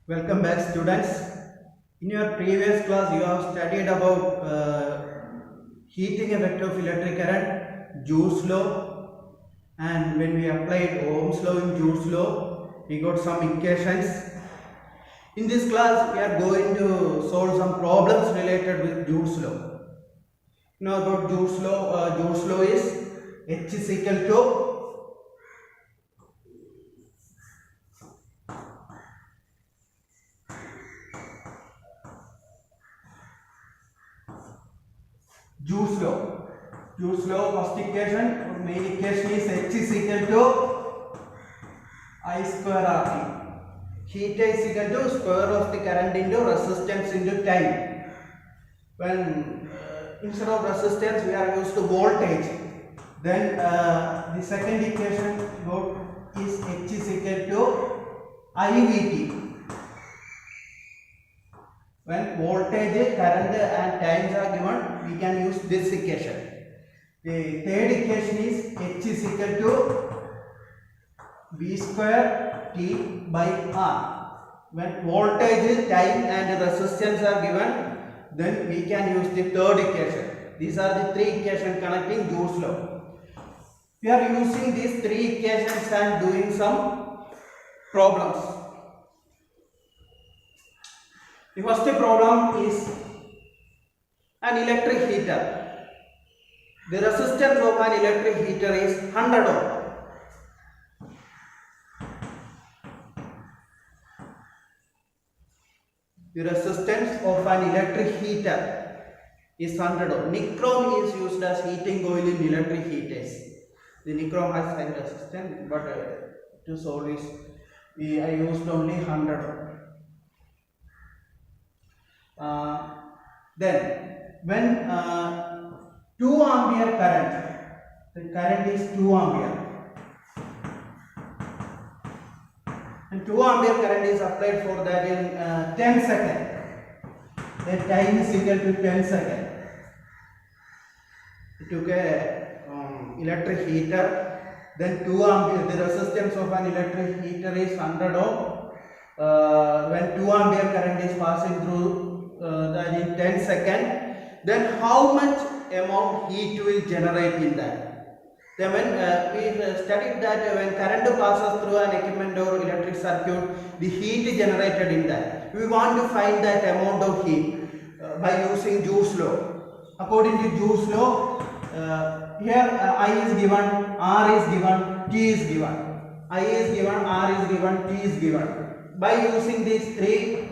Welcome back, students. In your previous class, you have studied about heating effect of electric current, Joule's law, and when we applied Ohm's law in Joule's law, we got some equations. In this class, we are going to solve some problems related with Joule's law. You know about Joule's law? Joule's law is H is equal to Joule's law. Joule's law, first equation, main equation is H is equal to I square RT. Heat is equal to square of the current into resistance into time. When instead of resistance we are used to voltage. Then the second equation is H is equal to IVT. When voltage, current and times are given, we can use this equation. The third equation is H is equal to V square T by R. When voltage, time and resistance are given, then we can use the third equation. These are the three equations connecting Joule's law. We are using these three equations and doing some problems. The first problem is an electric heater. The resistance of an electric heater is 100 ohm. The resistance of an electric heater is 100 ohm. Nichrome is used as heating oil in electric heaters. The nichrome has high resistance, but to solve this, I used only 100 ohm. Then when 2 ampere current, the current is 2 ampere, and 2 ampere current is applied for that in 10 seconds. The time is equal to 10 seconds. We took a electric heater, then 2 ampere, the resistance of an electric heater is 100 ohm. When 2 ampere current is passing through that in 10 seconds, then how much amount heat will generate in that? Then when we studied that when current passes through an equipment or electric circuit, the heat generated in that. We want to find that amount of heat by using Joule's law. According to Joule's law, here I is given, R is given, T is given. I is given, R is given, T is given. By using these three,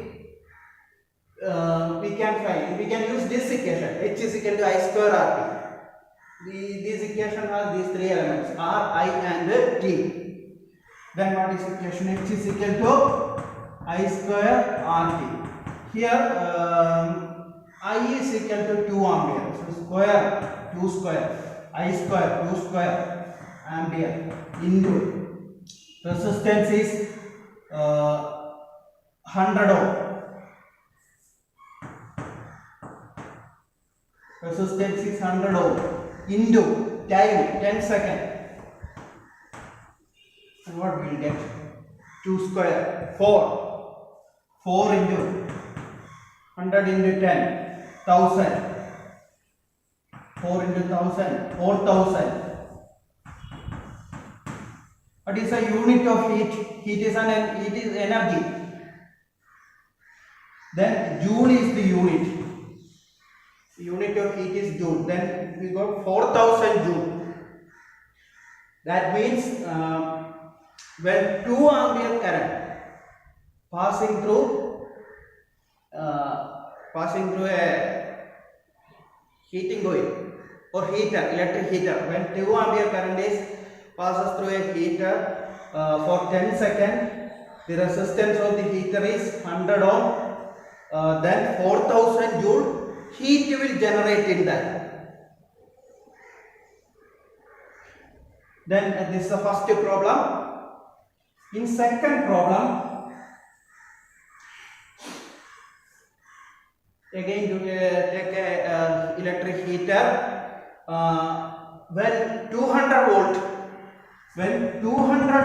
we can use this equation, H is equal to I square RT. This equation has these three elements, R, I and T. Then what is equation? H is equal to I square RT. Here I is equal to 2 ampere. So square, 2 square, I square, 2 square ampere into resistance is 100 ohm. Resistance is 100 ohm into time 10 seconds. And what we will get? 2 square 4 into 100 into 10 1000. 4 into 1000 4000. What is the unit of heat? Heat is energy. Then Joule is the unit. The unit of heat is Joule. Then we got 4000 Joule. That means when 2 ampere current passing through a heating coil or heater, electric heater, when 2 ampere current passes through a heater for 10 seconds, the resistance of the heater is 100 ohm. Then 4000 Joule heat will generate in that. Then this is the first problem. In second problem, again to take a electric heater. When 200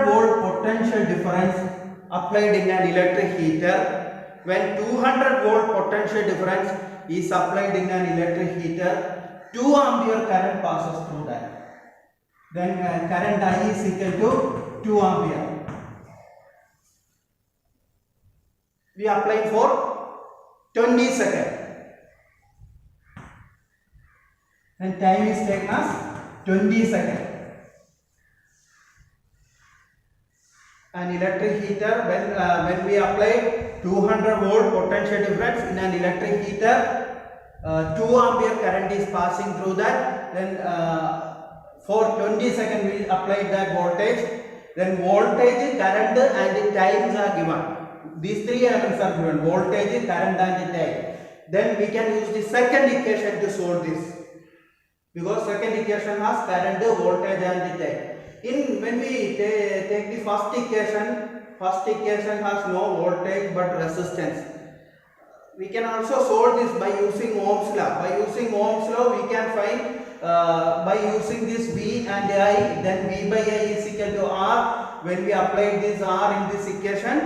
volt potential difference applied in an electric heater, when 200 volt potential difference is applied in an electric heater, 2 ampere current passes through that. Then current I is equal to 2 ampere. We apply for 20 seconds. And time is taken as 20 seconds. An electric heater, when we apply 200 volt potential difference in an electric heater, 2 ampere current is passing through that. Then for 20 seconds we apply that voltage. Then voltage, current and times are given. These three elements are given: voltage, current and time. Then we can use the second equation to solve this, because second equation has current, voltage and the time. When we take the first equation has no voltage but resistance. We can also solve this by using Ohm's law. By using Ohm's law, we can find by using this V and I, then V by I is equal to R. When we apply this R in this equation,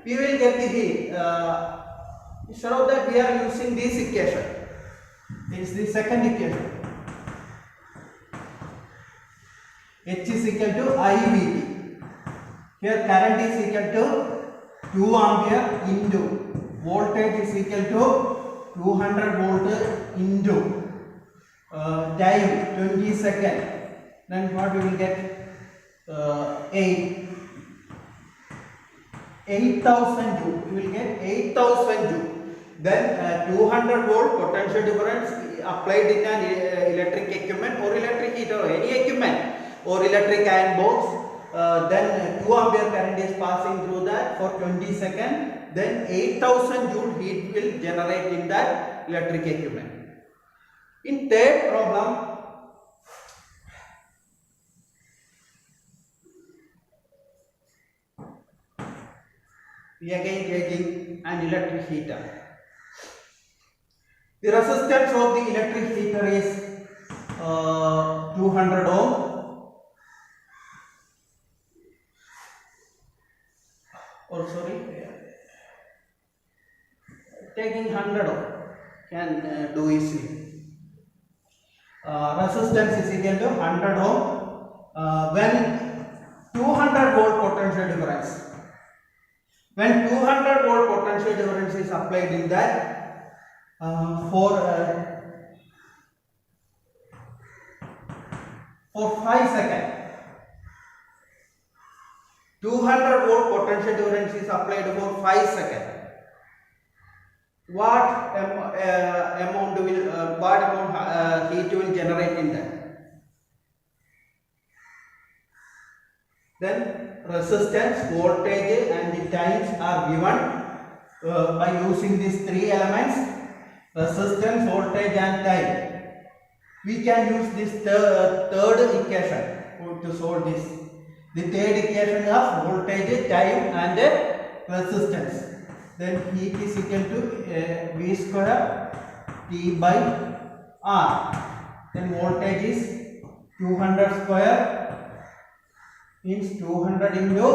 we will get the V. Instead of that, we are using this equation. This is the second equation. H is equal to IVT. Here current is equal to 2 ampere into voltage is equal to 200 volt into time 20 seconds. Then what we will get? 8,000 joule. We will get 8,000 joule. Then 200 volt potential difference applied in an electric equipment or electric heater or any equipment or electric iron box, then 2 ampere current is passing through that for 20 seconds, then 8,000 joule heat will generate in that electric equipment. In third problem, we again taking an electric heater. The resistance of the electric heater is 200 ohm. Or sorry, taking 100 ohm can do easily. Resistance is equal to 100 ohm. When 200 volt potential difference, when 200 volt potential difference is applied in that for 5 seconds. 200 volt potential difference is applied for 5 seconds. What amount heat will generate in that? Then resistance, voltage and the times are given by using these three elements: resistance, voltage and time. We can use this third equation to solve this. The third equation of voltage, time and resistance. Then heat is equal to V square T by R. Then voltage is 200 square means 200 into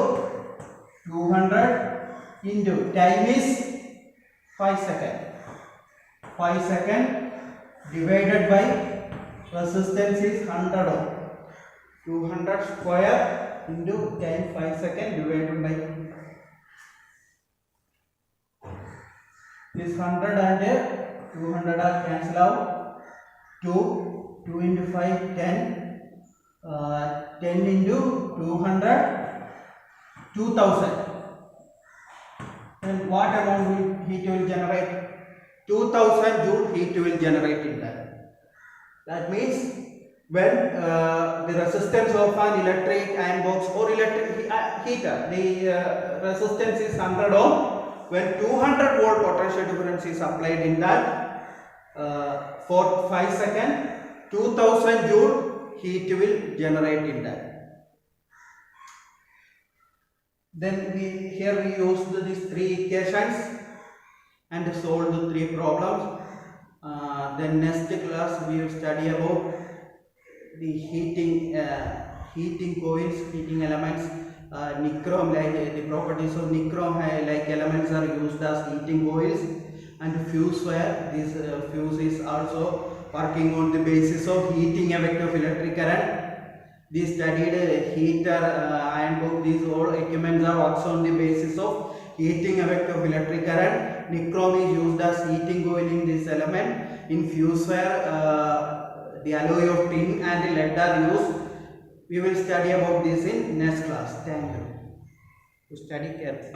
200 into time is 5 seconds. 5 seconds divided by resistance is 100 ohm. 200 square into time 5 seconds divided by this 100 and 200 are cancel out. 2 into 5 10, 10 into 200 2000. And what amount heat will generate? 2000 joule heat will generate in that. That means when the resistance of an electric iron box or electric heater, the resistance is 100 ohm. When 200 volt potential difference is applied in that for 5 seconds, 2000 joule heat will generate in that. Then here we used these three equations and solved the three problems. Then next class we will study about the heating coils, heating elements, nichrome, like the properties of nichrome, like elements are used as heating coils, and fuse wire. This fuse is also working on the basis of heating effect of electric current. They studied heater, iron book. These all equipments are works on the basis of heating effect of electric current. Nichrome is used as heating coil in this element. In fuse wire, the alloy of tin and lead are used. We will study about this in next class. Thank you. To study carefully.